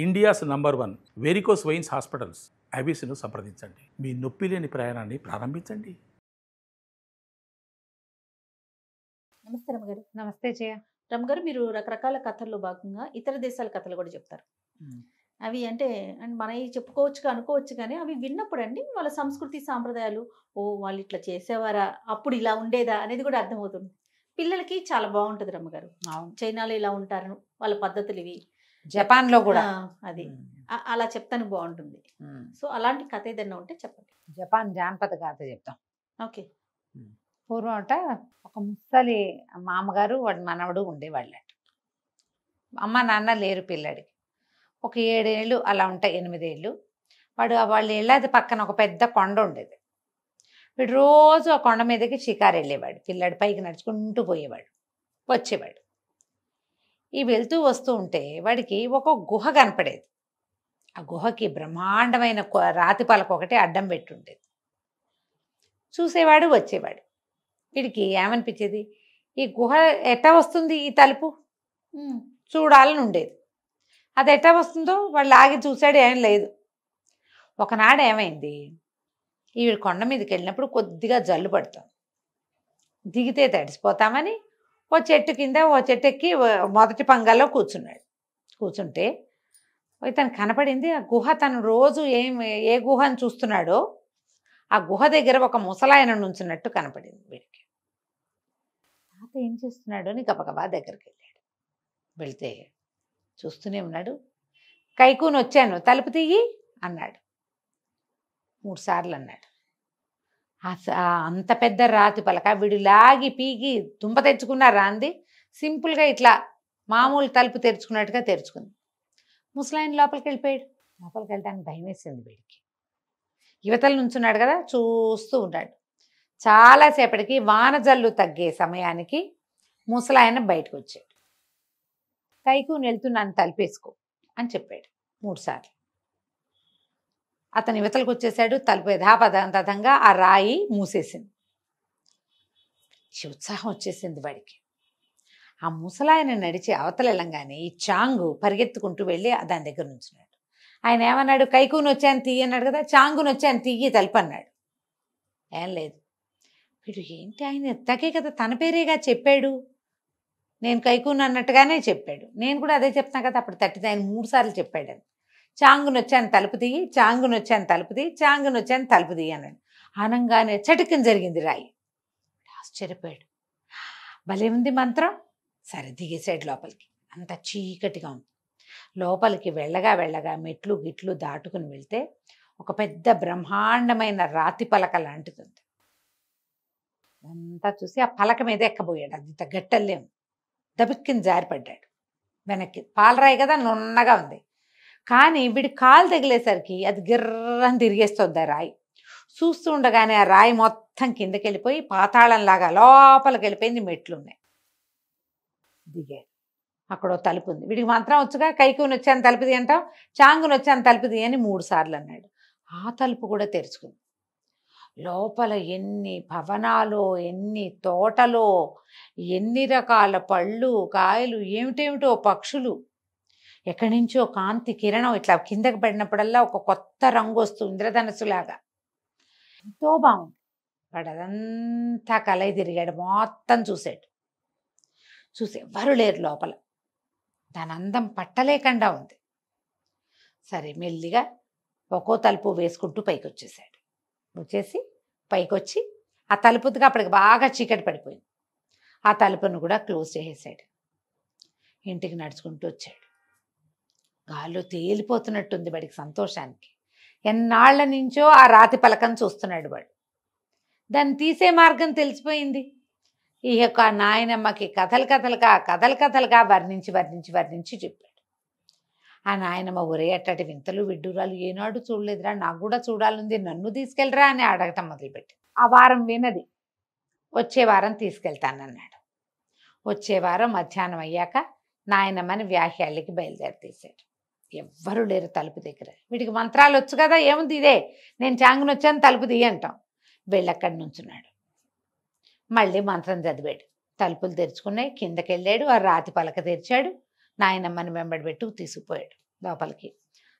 India's number 1 varicose veins hospitals ఐబీసీను సంప్రదించండి. మీ నొప్పి లేని ప్రయాణాన్ని ప్రారంభించండి. నమస్తే రమ్మగారు. నమస్తే జయ. రమ్మగారు, మీరు రకరకాల కథల్లో భాగంగా ఇతర దేశాల కథలు కూడా చెప్తారు. అవి అంటే మనవి చెప్పుకోవచ్చు అనుకోవచ్చు, కానీ అవి విన్నప్పుడు అండి వాళ్ళ సంస్కృతి సాంప్రదాయాలు, ఓ వాళ్ళు ఇట్లా చేసేవారా, అప్పుడు ఇలా ఉండేదా అనేది కూడా అర్థమవుతుంది. పిల్లలకి చాలా బాగుంటుంది రమ్మగారు. అవును, చైనాలో ఇలా ఉంటారు, వాళ్ళ పద్ధతులు ఇవి, జపాన్ లో కూడా అది అలా చెప్తాను బాగుంటుంది. సో అలాంటి కథ ఏదైనా ఉంటే చెప్పండి. జపాన్ జానపద కథ చెప్తాం. ఓకే. పూర్వం అట ఒక ముసలి మామగారు వాడి మనవడు ఉండేవాళ్ళట. అమ్మ నాన్న లేరు పిల్లడికి. ఒక 7 ఏళ్ళు అలా ఉంటాయి, 8 ఏళ్ళు. వాళ్ళు వెళ్ళేది పక్కన ఒక పెద్ద కొండ ఉండేది. వీడు రోజు ఆ కొండ మీదకి షికారు వెళ్ళేవాడు. పిల్లాడి పైకి నడుచుకుంటూ పోయేవాడు, వచ్చేవాడు. ఈ వెళ్తూ వస్తూ ఉంటే వాడికి ఒక గుహ కనపడేది. ఆ గుహకి బ్రహ్మాండమైన రాతి పలక ఒకటి అడ్డం పెట్టి ఉండేది. చూసేవాడు, వచ్చేవాడు. వీడికి ఏమనిపించేది, ఈ గుహ ఎట్టా వస్తుంది, ఈ తలుపు చూడాలని ఉండేది. అది ఎట్టా వస్తుందో వాళ్ళు ఆగి చూశాడు, ఏం లేదు. ఒకనాడు ఏమైంది, ఈవిడ కొండ మీదకి వెళ్ళినప్పుడు కొద్దిగా జల్లు పడతాం, దిగితే తడిసిపోతామని ఓ చెట్టు కింద ఓ చెట్టు ఎక్కి మొదటి పంగాల్లో కూర్చున్నాడు. కూర్చుంటే తను కనపడింది ఆ గుహ. తను రోజు ఏ గుహను చూస్తున్నాడో ఆ గుహ దగ్గర ఒక ముసలాయన నుంచున్నట్టు కనపడింది వీడికి. తాత ఏం చేస్తున్నాడు అని గబగబా దగ్గరికి వెళ్ళాడు. వెళ్తే చూస్తూనే ఉన్నాడు. కైకూని వచ్చాను, తలుపు తీయి అన్నాడు. 3 సార్లు అన్నాడు. అంత పెద్ద రాతి పలక వీడు లాగి పీకి దుంప తెచ్చుకున్నారా అంది. సింపుల్గా ఇట్లా మామూలు తలుపు తెరుచుకున్నట్టుగా తెరుచుకుంది. ముసలాయన లోపలికి వెళ్ళిపోయాడు. లోపలికి వెళ్ళడానికి భయం వేసింది వీడికి. యువతల నుంచున్నాడు కదా, చూస్తూ ఉన్నాడు. చాలాసేపటికి వానజల్లు తగ్గే సమయానికి ముసలాయన బయటకు వచ్చాడు. కైకూని వెళ్తున్నాను, తలుపేసుకో అని చెప్పాడు 3 సార్లు. అతను యువతలకు వచ్చేసాడు. తలుపు యథాపదంగా ఆ రాయి మూసేసింది. ఉత్సాహం వచ్చేసింది వాడికి. ఆ ముసలాయన నడిచి అవతల వెళ్ళంగానే ఈ చాంగు పరిగెత్తుకుంటూ వెళ్ళి దాని దగ్గర నుంచున్నాడు. ఆయన ఏమన్నాడు, కైకూని వచ్చాను తీయి అన్నాడు కదా, చాంగుని వచ్చాను తీయి తలుపు అన్నాడు. ఏం లేదు. వీడు ఏంటి, ఆయన ఎత్తాకే కదా, తన పేరేగా చెప్పాడు, నేను కైకూని అన్నట్టుగానే చెప్పాడు, నేను కూడా అదే చెప్తాను కదా. అప్పుడు తట్టితే ఆయన 3 సార్లు చెప్పాడు. అని చాంగుని వచ్చాను తలుపు తీయి, చాంగుని వచ్చాను తలుపు తీయి, చాంగుని వచ్చాను తలుపు తీయి అన్నాడు. అనంగానే చటుకుని జరిగింది రాయి. ఆశ్చర్యపోయాడు. భలే ఉంది మంత్రం. సరే దిగేసాడు లోపలికి. అంత చీకటిగా ఉంది. లోపలికి వెళ్ళగా వెళ్ళగా మెట్లు గిట్లు దాటుకుని వెళ్తే ఒక పెద్ద బ్రహ్మాండమైన రాతి పలక లాంటిది ఉంది. అంతా చూసి ఆ పలక మీద ఎక్కబోయాడు. అది గట్టల్లేము. దబిక్కిని జారిపడ్డాడు వెనక్కి. పాలరాయి కదా, నున్నగా ఉంది. కానీ వీడి కాలు తగిలేసరికి అది గిర్రని తిరిగేస్తుంది ఆ రాయి. చూస్తూ ఉండగానే ఆ రాయి మొత్తం కిందకి వెళ్ళిపోయి పాతాళంలాగా లోపలికి వెళ్ళిపోయింది. మెట్లు ఉన్నాయి. దిగాడు. అక్కడ తలుపు ఉంది. వీడికి మంత్రం వచ్చుగా, కైకూని వచ్చాను తలుపుది అంటాం, చాంగుని వచ్చాను తలుపుది అని 3 సార్లు అన్నాడు. ఆ తలుపు కూడా తెరుచుకుంది. లోపల ఎన్ని భవనాలు, ఎన్ని తోటలో, ఎన్ని రకాల పళ్ళు కాయలు, ఏమిటేమిటో పక్షులు. ఎక్కడి నుంచో కాంతి కిరణం ఇట్లా కిందకి పడినప్పుడల్లా ఒక కొత్త రంగు వస్తూ ఇంద్రధనస్సులాగా ఎంతో బాగుంది. వాడు అదంతా కలయి తిరిగాడు. మొత్తం చూశాడు. చూసి ఎవ్వరు లేరు లోపల. దాని అందం పట్టలేకుండా ఉంది. సరే మెల్లిగా ఒక్కో తలుపు వేసుకుంటూ పైకి వచ్చేసాడు. వచ్చేసి పైకి వచ్చి ఆ తలుపుగా అప్పటికి బాగా చీకటి పడిపోయింది. ఆ తలుపును కూడా క్లోజ్ చేసేసాడు. ఇంటికి నడుచుకుంటూ వచ్చాడు. గాల్లో తేలిపోతున్నట్టుంది వాడికి సంతోషానికి. ఎన్నాళ్ల నుంచో ఆ రాతి పలకను చూస్తున్నాడు వాడు. దాన్ని తీసే మార్గం తెలిసిపోయింది. ఈ యొక్క నాయనమ్మకి కథలుగా వర్ణించి చెప్పాడు. ఆ నాయనమ్మ ఒరే అట్టటి వింతలు విడ్డూరాలు ఏనాడు చూడలేదురా, నాకు కూడా చూడాలంది, నన్ను తీసుకెళ్ళరా అని అడగటం మొదలుపెట్టి. ఆ వారం వినది. వచ్చే వారం తీసుకెళ్తానన్నాడు. వచ్చే వారం మధ్యాహ్నం అయ్యాక నాయనమ్మని వ్యాహ్యాలకి బయలుదేరితీశాడు. ఎవ్వరూ లేరు తలుపు దగ్గర. వీడికి మంత్రాలు వచ్చు కదా, ఏముంది ఇదే, నేను చాంగుని వచ్చాను తలుపు తీయి అంటాం. వెళ్ళక్కడి నుంచున్నాడు. మళ్ళీ మంత్రం చదివాడు. తలుపులు తెరుచుకున్నాయి. కిందకెళ్ళాడు. ఆ రాతి పలక తెరిచాడు. నాయనమ్మని వెంబడి పెట్టు తీసుకుపోయాడు. లోపలికి.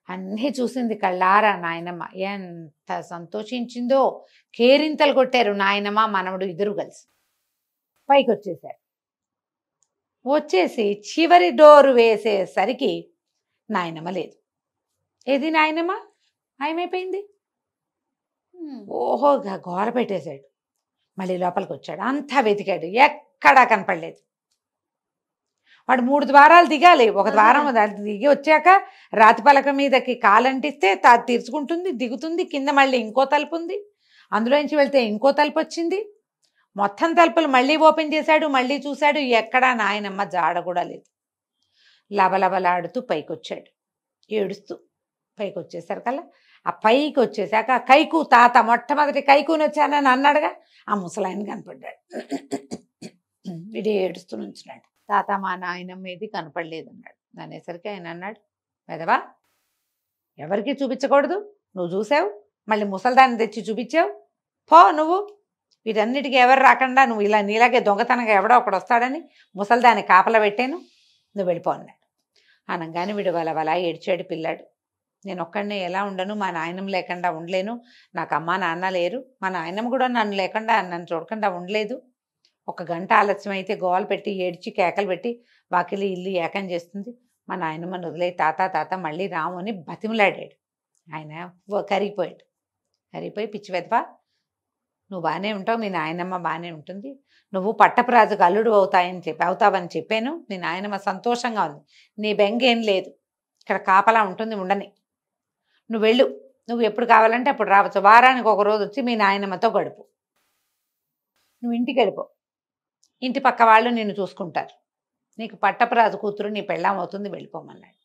అన్నీ చూసింది కళ్ళారా నాయనమ్మ. ఎంత సంతోషించిందో. కేరింతలు కొట్టారు నాయనమ్మ మనవడు ఇద్దరు కలిసి. పైకి వచ్చేసారు. వచ్చేసి చివరి డోరు వేసేసరికి నాయనమ్మ లేదు. ఏది నాయనమ్మ మాయమైపోయింది. ఓహో గోల పెట్టేశాడు. మళ్ళీ లోపలికి వచ్చాడు. అంతా వెతికాడు, ఎక్కడా కనపడలేదు. వాడు 3 ద్వారాలు దిగాలి. ఒక ద్వారం దిగి వచ్చాక రాతి పలక మీదకి కాలంటిస్తే తీర్చుకుంటుంది, దిగుతుంది. కింద మళ్ళీ ఇంకో తలుపు ఉంది, అందులోంచి వెళ్తే ఇంకో తలుపు వచ్చింది. మొత్తం తలుపులు మళ్ళీ ఓపెన్ చేశాడు. మళ్ళీ చూశాడు, ఎక్కడా నాయనమ్మ జాడ కూడా లేదు. లబలబలాడుతూ పైకి వచ్చాడు, ఏడుస్తూ. పైకి వచ్చేసరికల్లా ఆ పైకి వచ్చేసాక కైకు తాత మొట్టమొదటి కైకుని వచ్చానని అన్నాడుగా, ఆ ముసలాయన కనపడ్డాడు. వీడు ఏడుస్తూ నుంచున్నాడు. తాత మా నాయనమ్మ ఏది కనపడలేదు అన్నాడు. అనేసరికి ఆయన అన్నాడు, వెదవా, ఎవరికి చూపించకూడదు, నువ్వు చూసావు, మళ్ళీ ముసలిదాన్ని తెచ్చి చూపించావు, పో నువ్వు. వీటన్నిటికీ ఎవరు రాకుండా నువ్వు ఇలా నీలాగే దొంగతనంగా ఎవడో ఒకడు వస్తాడని ముసలిదాన్ని కాపలా పెట్టాను, నువ్వు వెళ్ళిపో అన్నాడు. అనగానే వీడు వలవలా ఏడ్చాడు పిల్లాడు. నేను ఒక్కడినే ఎలా ఉండను, మా నాయనమ్మ లేకుండా ఉండలేను, నాకు అమ్మా నాన్న లేరు, మా నాయనమ్మ కూడా నన్ను లేకుండా నన్ను చూడకుండా ఉండలేదు. 1 గంట ఆలస్యం అయితే గోలు పెట్టి ఏడ్చి కేకలు పెట్టి వాకిలి ఇల్లు ఏకం చేస్తుంది. మా నాయనమ్మని వదిలే తాత తాత మళ్ళీ రాము అని బతిమలాడాడు. ఆయన కరిగిపోయాడు. కరిగిపోయి పిచ్చి వెదవా, నువ్వు బాగానే ఉంటావు, మీ నాయనమ్మ బాగానే ఉంటుంది, నువ్వు పట్టపురాజుకు అల్లుడు అవుతావని చెప్పాను, మీ నాయనమ్మ సంతోషంగా ఉంది, నీ బెంగేం లేదు, ఇక్కడ కాపలా ఉంటుంది, ఉండని, నువ్వు వెళ్ళు, నువ్వు ఎప్పుడు కావాలంటే అప్పుడు రావచ్చు, వారానికి 1 రోజు వచ్చి మీ నాయనమ్మతో గడుపు, నువ్వు ఇంటికి వెళ్ళిపో, ఇంటి పక్క వాళ్ళు నిన్ను చూసుకుంటారు, నీకు పట్టపురాజు కూతురు నీ పెళ్ళాం అవుతుంది, వెళ్ళిపోమన్నాడు.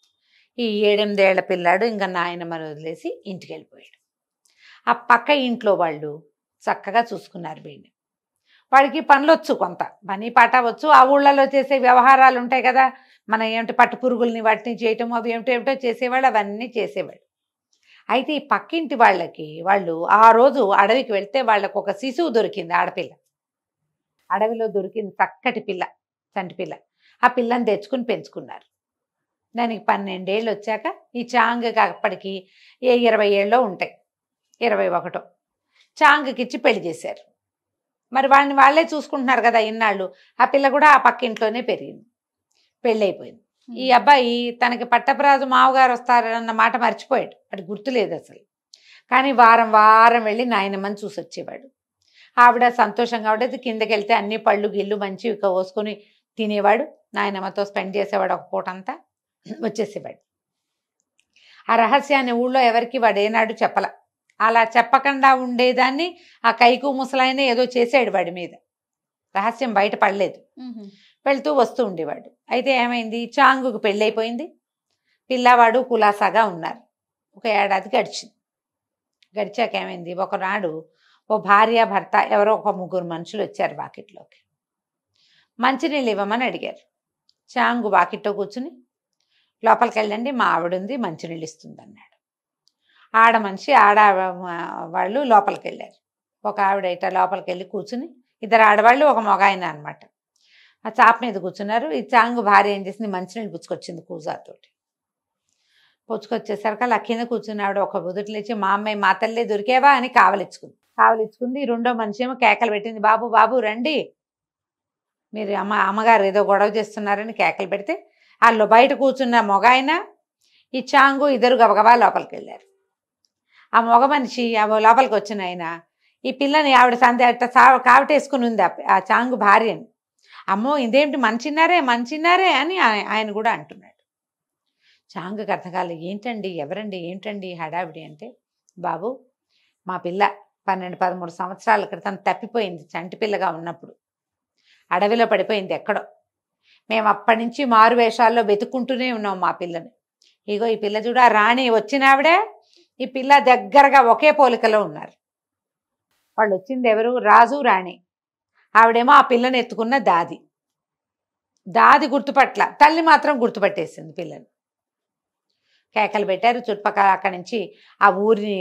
ఈ 7-8 ఏళ్ల పిల్లాడు ఇంకా నాయనమ్మని వదిలేసి ఇంటికి వెళ్ళిపోయాడు. ఆ పక్క ఇంట్లో వాళ్ళు చక్కగా చూసుకున్నారు వీడిని. వాడికి పనులొచ్చు, కొంత పని పాట వచ్చు, ఆ ఊళ్ళలో చేసే వ్యవహారాలు ఉంటాయి కదా, మన ఏమిటి పట్టు పురుగుల్ని వాటిని చేయటం అవి ఏమిటో చేసేవాళ్ళు, అవన్నీ చేసేవాడు. అయితే ఈ పక్కింటి వాళ్ళు ఆ రోజు అడవికి వెళ్తే వాళ్ళకు ఒక శిశువు దొరికింది, ఆడపిల్ల. అడవిలో దొరికింది చక్కటి పిల్ల, చంటి పిల్ల. ఆ పిల్లని తెచ్చుకుని పెంచుకున్నారు. దానికి 12 ఏళ్ళు వచ్చాక ఈ చాంగ్కి అప్పటికి 20 ఏళ్ళో ఉంటాయి, 21. చాంగ్కి ఇచ్చి పెళ్లి చేశారు. మరి వాడిని వాళ్ళే చూసుకుంటున్నారు కదా ఇన్నాళ్ళు. ఆ పిల్ల కూడా ఆ పక్కింట్లోనే పెరిగింది, పెళ్ళైపోయింది. ఈ అబ్బాయి తనకి పట్టపురాజు మావగారు వస్తారన్న మాట మర్చిపోయాడు, అది గుర్తులేదు అసలు. కానీ వారం వారం వెళ్ళి నాయనమ్మని చూసి వచ్చేవాడు. ఆవిడ సంతోషంగా ఉండేది. కిందకి వెళ్తే అన్ని పళ్ళు గిళ్ళు మంచి కోసుకొని తినేవాడు, నాయనమ్మతో స్పెండ్ చేసేవాడు, ఒక పూటంతా వచ్చేసేవాడు. ఆ రహస్యాన్ని ఊళ్ళో ఎవరికి వాడు ఏనాడు చెప్పల. అలా చెప్పకుండా ఉండేదాన్ని ఆ కైకు ముసలాయన ఏదో చేసాడు వాడి మీద, రహస్యం బయట పడలేదు. వెళ్తూ వస్తూ ఉండేవాడు. అయితే ఏమైంది, చాంగుకు పెళ్ళైపోయింది, పిల్లవాడు కులాసాగా ఉన్నారు. 1 ఏడాది గడిచింది. గడిచాక ఏమైంది, ఒకనాడు ఓ భార్య భర్త ఎవరో ఒక 3 మనుషులు వచ్చారు వాకిట్లోకి. మంచినీళ్ళు ఇవ్వమని అడిగారు. చాంగు వాకిట్లో కూర్చుని, లోపలికి వెళ్ళండి మా ఆవిడుంది మంచినీళ్ళు ఇస్తుంది అన్నాడు. వాళ్ళు లోపలికి వెళ్ళారు. ఒక ఆవిడ ఇట లోపలికి వెళ్ళి కూర్చుని, 2 ఆడవాళ్ళు ఒక మగాయన అనమాట, ఆ చాప మీద కూర్చున్నారు. ఈ చాంగు భార్య ఏం చేసింది, మంచినీళ్ళు పుచ్చుకొచ్చింది కూజాతోటి. పుచ్చుకొచ్చేసరికి అలా కింద కూర్చుని ఆవిడ ఒక బుదుటి లేచి, మా అమ్మాయి మా తల్లే దొరికేవా అని కావలిచ్చుకుంది. 2వ మనిషి ఏమో కేకలు పెట్టింది, బాబు బాబు రండి, మీరు అమ్మగారు ఏదో గొడవ చేస్తున్నారని కేకలు పెడితే వాళ్ళు బయట కూర్చున్న మొగాయన ఈ చాంగు ఇద్దరు గబగబా లోపలికి వెళ్ళారు. ఆ మగ మనిషి లోపలికి వచ్చిన ఆయన ఈ పిల్లని ఆవిడ కావటేసుకుని ఉంది ఆ చాంగు భార్యని. అమ్మో ఇదేమిటి మంచిన్నారే అని ఆయన కూడా అంటున్నాడు. చాంగుకి అర్థం కాలేదు, ఏంటండి ఎవరండి ఏంటండి హడావిడి అంటే, బాబు మా పిల్ల 12-13 సంవత్సరాల క్రితం తప్పిపోయింది, చంటి పిల్లగా ఉన్నప్పుడు అడవిలో పడిపోయింది ఎక్కడో. మేము అప్పటి నుంచి మారు వేషాల్లో వెతుక్కుంటూనే ఉన్నాం మా పిల్లని. ఇగో ఈ పిల్ల చూడ, రాణి వచ్చినావిడే ఈ పిల్ల దగ్గరగా ఒకే పోలికలో ఉన్నారు. వాళ్ళు వచ్చింది ఎవరు, రాజు రాణి. ఆవిడేమో ఆ పిల్లని ఎత్తుకున్న దాది గుర్తుపట్ల, తల్లి మాత్రం గుర్తుపట్టేసింది పిల్లని. కేకలు పెట్టారు చుట్టుపక్కల. అక్కడి నుంచి ఆ ఊరిని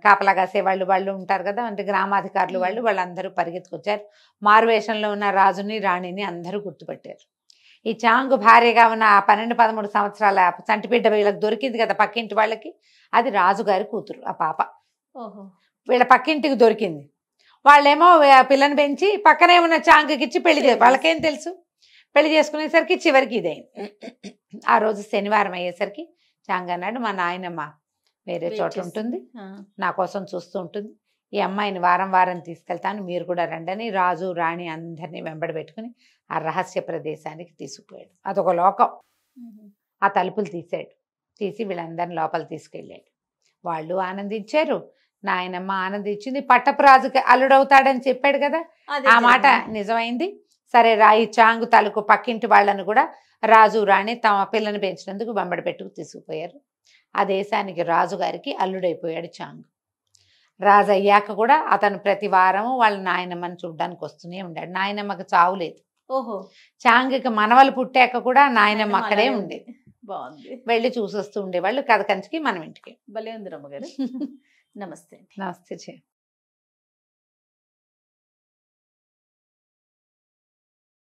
కాపలా కాసే వాళ్ళు ఉంటారు కదా, అంటే గ్రామాధికారులు వాళ్ళందరూ పరిగెత్తుకొచ్చారు. మారువేషంలో ఉన్న రాజుని రాణిని అందరూ గుర్తుపట్టారు. ఈ చాంగు భార్యగా ఉన్న ఆ 12-13 సంవత్సరాల చంటిబిడ్డ వీళ్ళకి దొరికింది కదా పక్కింటి వాళ్ళకి, అది రాజుగారి కూతురు ఆ పాప. ఓహో. వీళ్ళ పక్కింటికి దొరికింది. వాళ్ళేమో ఆ పిల్లని పెంచి పక్కనే ఉన్న చాంగుకి ఇచ్చి పెళ్లి చేసి, వాళ్ళకేం తెలుసు, పెళ్లి చేసుకునేసరికి చివరికి ఇదైంది. ఆ రోజు శనివారం అయ్యేసరికి చాంగ్ అన్నాడు, మా నాయనమ్మ వేరే Wait చోట చేస్తుంది. ఉంటుంది, ఆ. నా కోసం చూస్తూ ఉంటుంది, ఈ అమ్మాయిని వారం వారం తీసుకెళ్తాను, మీరు కూడా రండని రాజు రాణి అందరినీ వెంబడి పెట్టుకుని ఆ రహస్య ప్రదేశానికి తీసుకుపోయాడు. అదొక లోకం. మ్మ్. ఆ తలుపులు తీసాడు, తీసి వీళ్ళందరిని లోపల తీసుకెళ్ళాడు. వాళ్ళు ఆనందించారు, నాయనమ్మ ఆనందించింది. పట్టపు రాజుకి అల్లుడవుతాడని చెప్పాడు కదా, అదే ఆ మాట జరిగింది. నిజమైంది. సరే రాయి చాంగు తాలూకు పక్కింటి వాళ్ళను కూడా రాజు రాణి తమ పిల్లని పెంచినందుకు వెంబడి పెట్టుకు తీసుకుపోయారు. ఆ దేశానికి రాజుగారికి అల్లుడైపోయాడు చాంగు. రాజు అయ్యాక కూడా అతను ప్రతి వారము వాళ్ళ నాయనమ్మని చూడ్డానికి వస్తూనే ఉండాడు. నాయనమ్మకి చావు లేదు. ఓహో. చాంగుకి మనవలు పుట్టాక కూడా నాయనమ్మ నాయనమ్మ అక్కడే అలాగే ఉండేది. బాగుంది. వెళ్ళి చూసొస్తూ ఉండేవాళ్ళు. కథ కంచికి మనం ఇంటికి. భలే ఉంది రమ్మగారు. నమస్తే. నమస్తే.